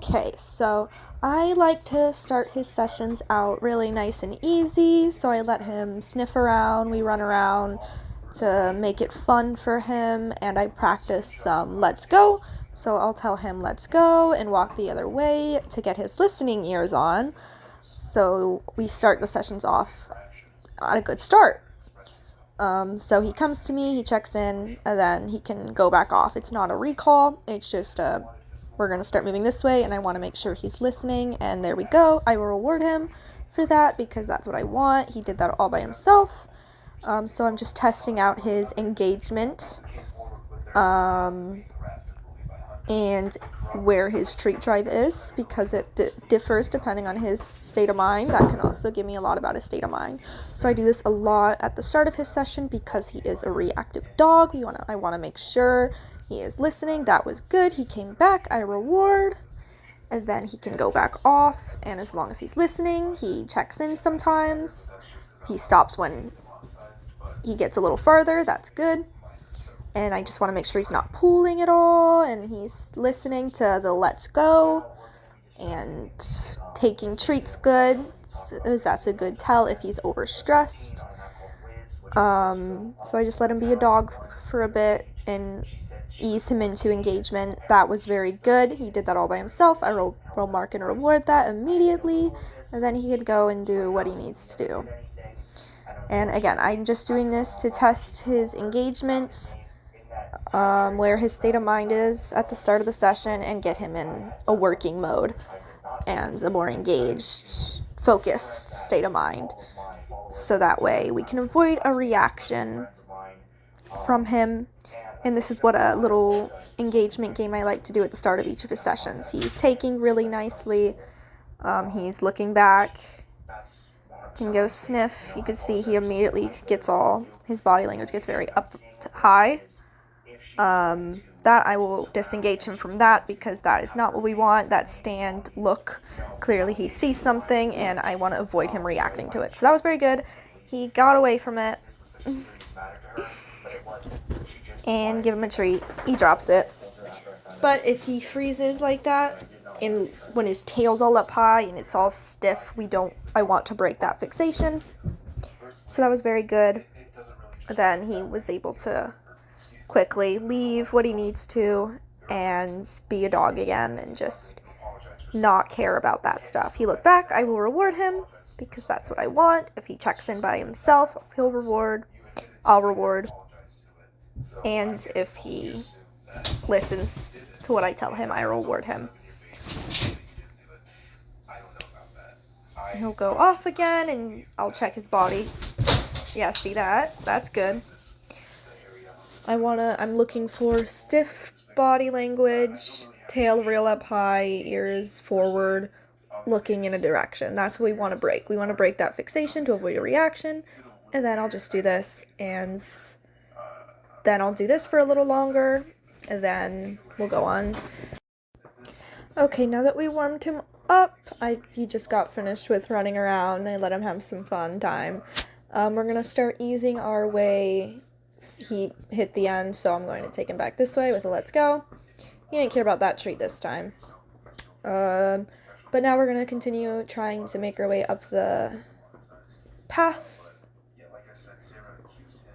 Okay, so I like to start his sessions out really nice and easy, so I let him sniff around, we run around to make it fun for him, and I practice some let's go. So I'll tell him let's go and walk the other way to get his listening ears on. So we start the sessions off at a good start. So he comes to me, he checks in, and then he can go back off. It's not a recall, it's just we're going to start moving this way, and I want to make sure he's listening, and there we go. I will reward him for that because that's what I want. He did that all by himself. So I'm just testing out his engagement and where his treat drive is, because it differs depending on his state of mind. That can also give me a lot about his state of mind. So I do this a lot at the start of his session because he is a reactive dog. I want to make sure he is listening. That was good. He came back. I reward. And then he can go back off. And as long as he's listening, he checks in sometimes. He stops when he gets a little farther. That's good. And I just want to make sure he's not pulling at all, and he's listening to the let's go, and taking treats good, so that's a good tell if he's overstressed. So I just let him be a dog for a bit and ease him into engagement. That was very good. He did that all by himself. I will mark and reward that immediately, and then he could go and do what he needs to do. And again, I'm just doing this to test his engagement, where his state of mind is at the start of the session, and get him in a working mode and a more engaged, focused state of mind. So that way we can avoid a reaction from him. And this is what a little engagement game I like to do at the start of each of his sessions. He's taking really nicely. He's looking back. Can go sniff. You can see he immediately gets his body language gets very up to high. That I will disengage him from that because that is not what we want. That stand look, clearly he sees something, and I want to avoid him reacting to it. So that was very good. He got away from it. And give him a treat. He drops it. But if he freezes like that, and when his tail's all up high and it's all stiff, I want to break that fixation. So that was very good. Then he was able to quickly leave what he needs to and be a dog again and just not care about that stuff. He looked back. I will reward him because that's what I want. If he checks in by himself, I'll reward. And if he listens to what I tell him, I reward him. He'll go off again, and I'll check his body. Yeah, see that? That's good. I'm looking for stiff body language, tail real up high, ears forward, looking in a direction. That's what we want to break. We want to break that fixation to avoid a reaction. And then I'll just do this, and then I'll do this for a little longer, and then we'll go on. Okay, now that we warmed him up, he just got finished with running around. I let him have some fun time. We're going to start easing our way. He hit the end, so I'm going to take him back this way with a let's go. He didn't care about that treat this time. But now we're going to continue trying to make our way up the path.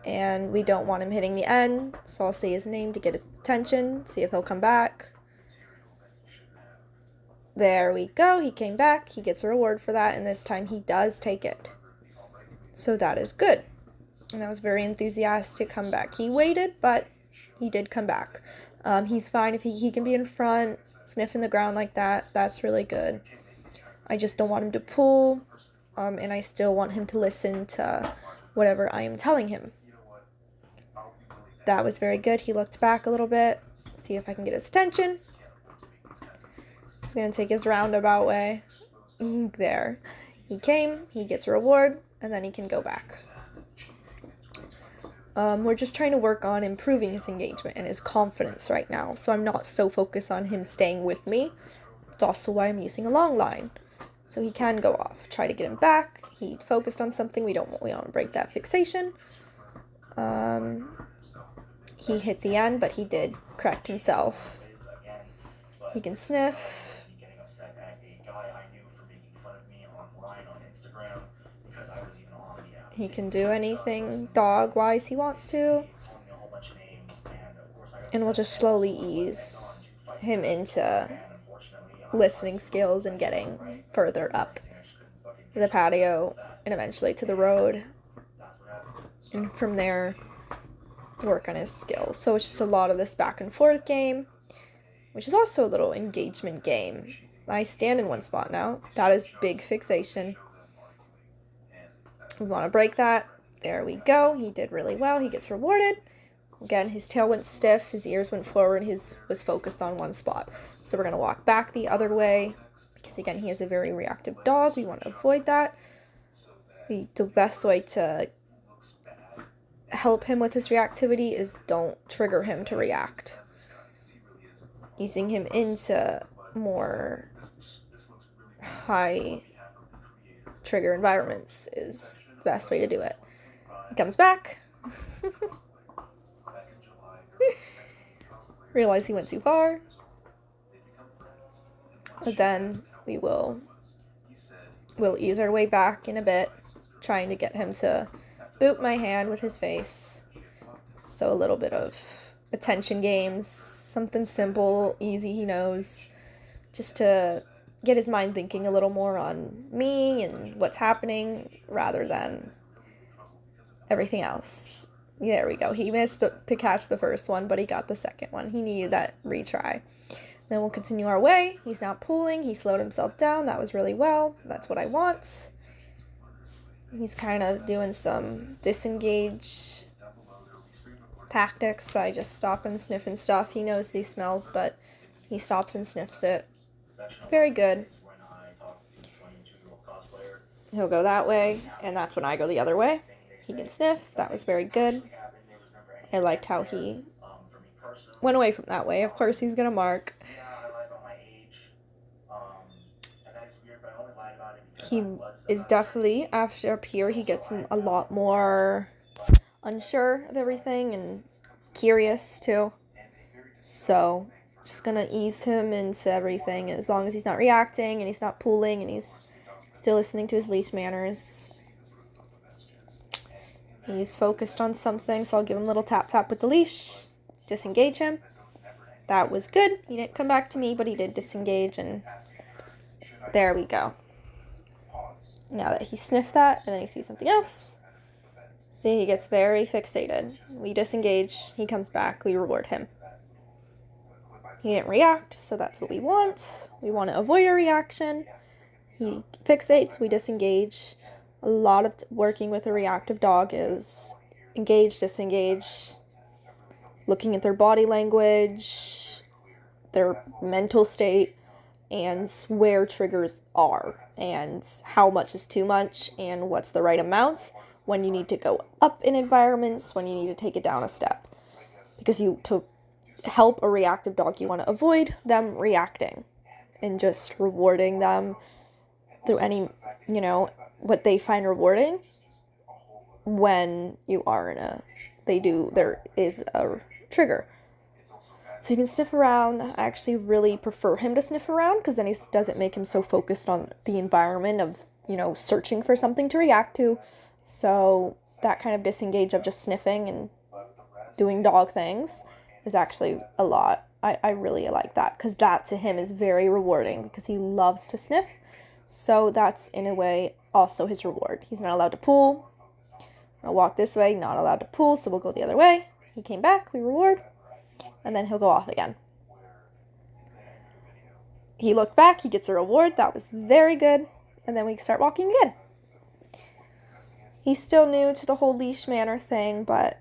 And we don't want him hitting the end, so I'll say his name to get his attention, see if he'll come back. There we go, he came back, he gets a reward for that, and this time he does take it. So that is good. And that was very enthusiastic comeback. He waited, but he did come back. He's fine if he can be in front, sniffing the ground like that. That's really good. I just don't want him to pull, and I still want him to listen to whatever I am telling him. That was very good. He looked back a little bit. See if I can get his attention. He's going to take his roundabout way. There. He came, he gets a reward, and then he can go back. We're just trying to work on improving his engagement and his confidence right now, so I'm not so focused on him staying with me. It's also why I'm using a long line, so he can go off. Try to get him back. He focused on something. We don't want to break that fixation. He hit the end, but he did correct himself. He can sniff. He can do anything dog-wise he wants to. And we'll just slowly ease him into listening skills and getting further up the patio and eventually to the road. And from there, work on his skills. So it's just a lot of this back and forth game, which is also a little engagement game. I stand in one spot now. That is big fixation. We want to break that. There we go. He did really well. He gets rewarded. Again, his tail went stiff, his ears went forward, his was focused on one spot. So we're going to walk back the other way, because again, he is a very reactive dog. We want to avoid that. The best way to help him with his reactivity is don't trigger him to react. Easing him into more high trigger environments is the best way to do it. He comes back. Realize he went too far. But then we'll ease our way back in a bit, trying to get him to boot my hand with his face. So a little bit of attention games, something simple, easy, he knows, just to get his mind thinking a little more on me and what's happening rather than everything else. There we go. He missed to catch the first one, but he got the second one. He needed that retry. Then we'll continue our way. He's not pulling. He slowed himself down. That was really well. That's what I want. He's kind of doing some disengage tactics. I just stop and sniff and stuff. He knows these smells, but he stops and sniffs it. Very good. He'll go that way, and that's when I go the other way. He can sniff. That was very good. I liked how he went away from that way. Of course, he's going to mark. He is definitely, after up here, he gets a lot more unsure of everything and curious, too. So, just going to ease him into everything. And as long as he's not reacting and he's not pulling and he's still listening to his leash manners, he's focused on something, so I'll give him a little tap with the leash. Disengage him. That was good. He didn't come back to me, but he did disengage, and there we go. Now that he sniffed that, and then he sees something else, see, he gets very fixated. We disengage, he comes back, we reward him. He didn't react, so that's what we want. We want to avoid a reaction. He fixates, we disengage. A lot of working with a reactive dog is engage, disengage, looking at their body language, their mental state, and where triggers are, and how much is too much, and what's the right amount, when you need to go up in environments, when you need to take it down a step. Because to help a reactive dog, you want to avoid them reacting, and just rewarding them through any, what they find rewarding when you are there is a trigger. So you can sniff around. I actually really prefer him to sniff around, because then he doesn't make him so focused on the environment of, searching for something to react to. So that kind of disengage of just sniffing and doing dog things is actually a lot. I really like that, because that to him is very rewarding, because he loves to sniff. So that's, in a way, also his reward. He's not allowed to pull. I'll walk this way, not allowed to pull, so we'll go the other way. He came back, we reward, and then he'll go off again. He looked back, he gets a reward. That was very good. And then we start walking again. He's still new to the whole leash manner thing, but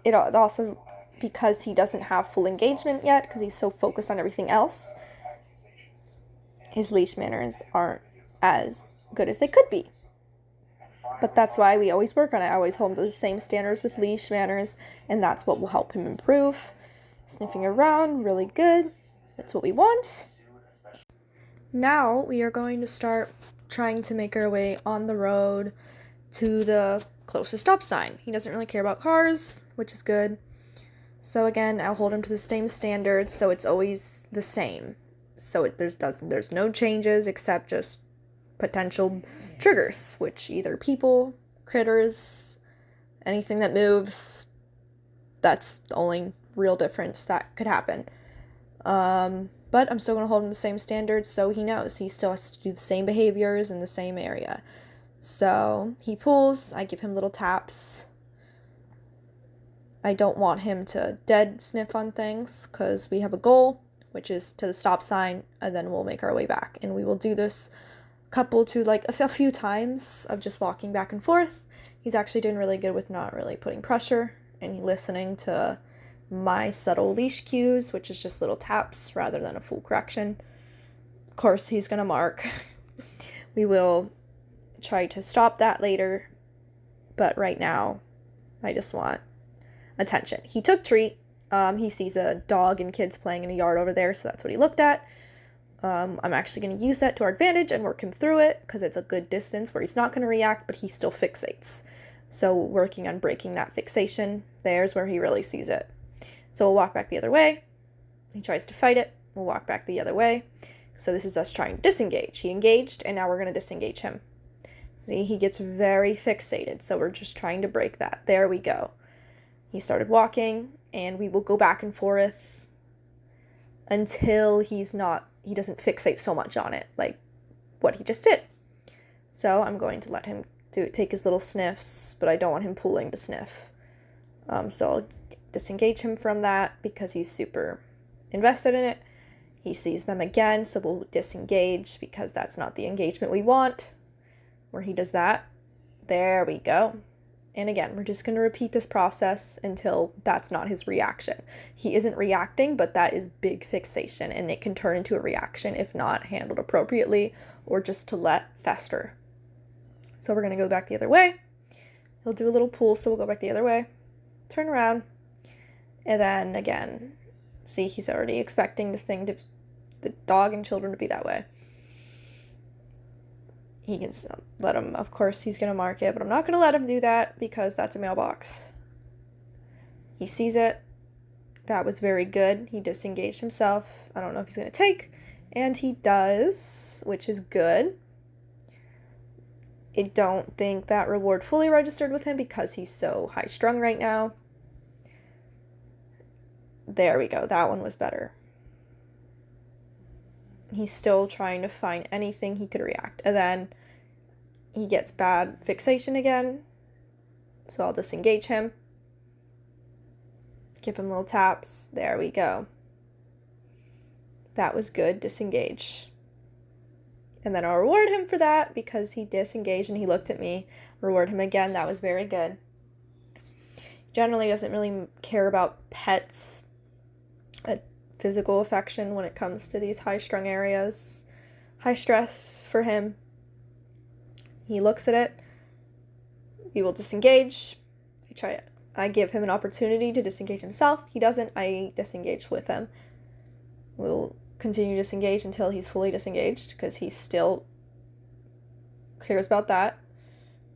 it also, because he doesn't have full engagement yet, because he's so focused on everything else, his leash manners aren't as good as they could be. But that's why we always work on it. I always hold him to the same standards with leash manners, and that's what will help him improve. Sniffing around, really good. That's what we want. Now we are going to start trying to make our way on the road to the closest stop sign. He doesn't really care about cars, which is good. So again, I'll hold him to the same standards, so it's always the same. So there's no changes except just potential triggers, which either people, critters, anything that moves, that's the only real difference that could happen. But I'm still going to hold him the same standards, so he knows he still has to do the same behaviors in the same area. So he pulls, I give him little taps. I don't want him to dead sniff on things because we have a goal, which is to the stop sign, and then we'll make our way back. And we will do this couple to like a few times of just walking back and forth. He's actually doing really good with not really putting pressure and listening to my subtle leash cues, which is just little taps rather than a full correction. Of course, he's going to mark. We will try to stop that later, but right now, I just want attention. He took treat. He sees a dog and kids playing in a yard over there, so that's what he looked at. I'm actually going to use that to our advantage and work him through it because it's a good distance where he's not going to react, but he still fixates. So working on breaking that fixation, there's where he really sees it. So we'll walk back the other way. He tries to fight it. We'll walk back the other way. So this is us trying to disengage. He engaged, and now we're going to disengage him. See, he gets very fixated, so we're just trying to break that. There we go. He started walking, and we will go back and forth until he doesn't fixate so much on it, like what he just did. So I'm going to let him take his little sniffs, but I don't want him pulling to sniff. So I'll disengage him from that because he's super invested in it. He sees them again, so we'll disengage because that's not the engagement we want, where he does that. There we go. And again, we're just going to repeat this process until that's not his reaction. He isn't reacting, but that is big fixation, and it can turn into a reaction if not handled appropriately or just to let fester. So we're going to go back the other way. He'll do a little pull, so we'll go back the other way. Turn around. And then again, see, he's already expecting the dog and children to be that way. He can let him, of course, he's going to mark it, but I'm not going to let him do that because that's a mailbox. He sees it. That was very good. He disengaged himself. I don't know if he's going to take, and he does, which is good. I don't think that reward fully registered with him because he's so high-strung right now. There we go. That one was better. He's still trying to find anything he could react. And then he gets bad fixation again. So I'll disengage him. Give him little taps. There we go. That was good. Disengage. And then I'll reward him for that because he disengaged and he looked at me. Reward him again. That was very good. Generally doesn't really care about pets, physical affection when it comes to these high-strung areas. High stress for him. He looks at it. He will disengage. I give him an opportunity to disengage himself. He doesn't. I disengage with him. We'll continue to disengage until he's fully disengaged because he still cares about that.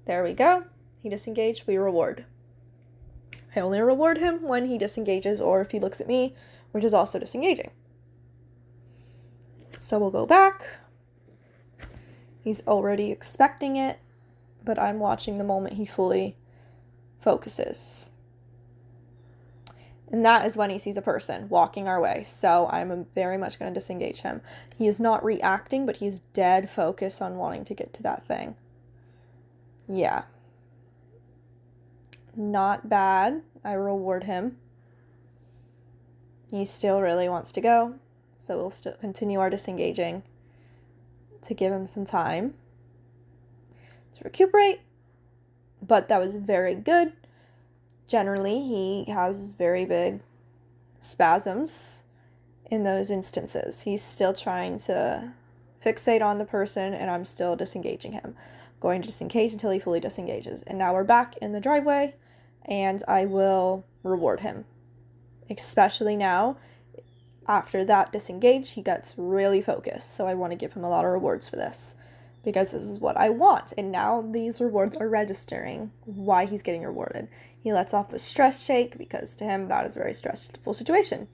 There we go. He disengaged. We reward. I only reward him when he disengages or if he looks at me, which is also disengaging. So we'll go back. He's already expecting it, but I'm watching the moment he fully focuses. And that is when he sees a person walking our way. So I'm very much going to disengage him. He is not reacting, but he's dead focused on wanting to get to that thing. Yeah. Not bad. I reward him. He still really wants to go. So we'll still continue our disengaging to give him some time to recuperate. But that was very good. Generally, he has very big spasms in those instances. He's still trying to fixate on the person, and I'm still disengaging him. Going to disengage until he fully disengages. And now we're back in the driveway, and I will reward him. Especially now, after that disengage, he gets really focused. So I want to give him a lot of rewards for this, because this is what I want. And now these rewards are registering why he's getting rewarded. He lets off a stress shake because to him that is a very stressful situation.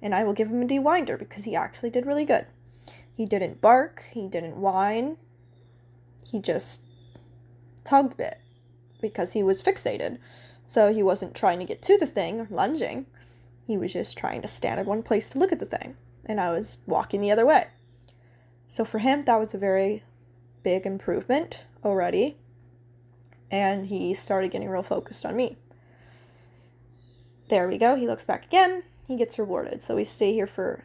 And I will give him a dewinder because he actually did really good. He didn't bark. He didn't whine. he just tugged a bit because he was fixated. So he wasn't trying to get to the thing or lunging. He was just trying to stand in one place to look at the thing. And I was walking the other way. So for him, that was a very big improvement already. And he started getting real focused on me. There we go. He looks back again. He gets rewarded. So we stand here for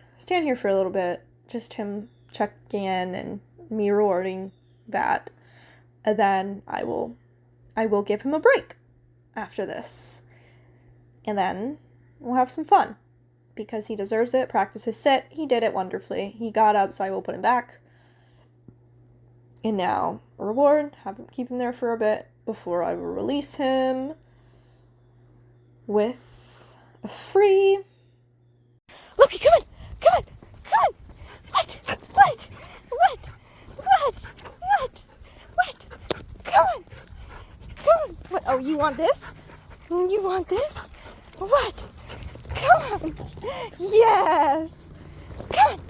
a little bit. Just him checking in and me rewarding that. And then I will give him a break after this. And then we'll have some fun. Because he deserves it. Practice his sit. He did it wonderfully. He got up, so I will put him back. And now, a reward. Keep him there for a bit before I will release him with a free. Loki, come on! Come on! Come on! What? What? What? What? What? What? Come on! Come on! What? Oh, you want this? You want this? What? Come on! Yes! Come on!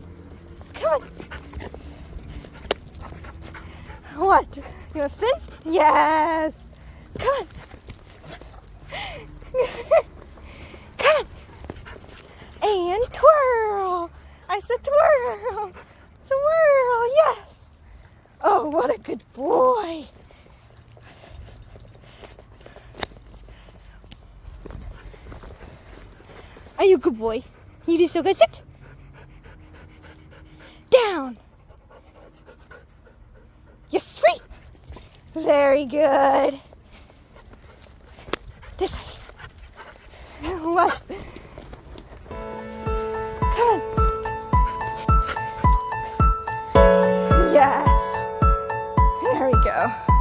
Come on! What? You want to spin? Yes! Come on! Come on! And twirl! I said twirl! Twirl! Yes! Oh, what a good boy! Are you a good boy? You do so good. Sit! Down! Yes, free! Very good. This way. What? Come on. Yes. There we go.